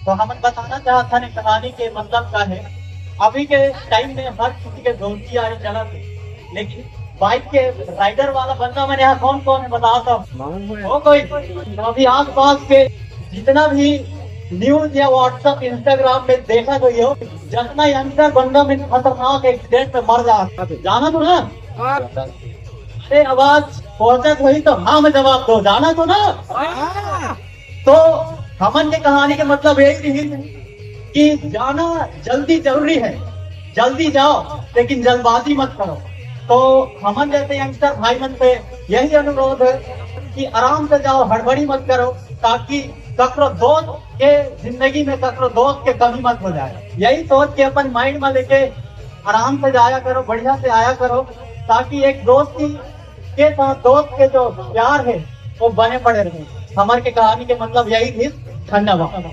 तो हम बताना चाहता है कहानी के मतलब का है। अभी के टाइम में हर किसी के धोती आई चला थे, लेकिन बाइक के राइडर वाला बंदा मैंने यहाँ कौन कौन है बताता हूँ। हो कोई तो अभी आस पास के जितना भी न्यूज या व्हाट्सएप इंस्टाग्राम में देखा गई हो, जितना यंगस्टर बंदा में खतरनाक एक्सीडेंट में मर जाना तो ना। अरे आवाज पहुंचा वही तो हाँ में जवाब दो, जाना तो ना। तो हमन के कहानी के मतलब यही रही कि जाना जल्दी जरूरी है, जल्दी जाओ लेकिन जल्दबाजी मत करो। तो हमन जैसे यंगस्टर भाई मन पे यही अनुरोध है कि आराम से जाओ, हड़बड़ी मत करो, ताकि ककरो दोस्त के जिंदगी में ककरो दोस्त के कमी मत हो जाए। यही सोच के अपन माइंड में लेके आराम से जाया करो, बढ़िया से आया करो, ताकि एक दोस्ती के साथ दोस्त के जो प्यार है वो बने पड़े रहे। हमारे के कहानी के मतलब यही थी। धन्यवाद।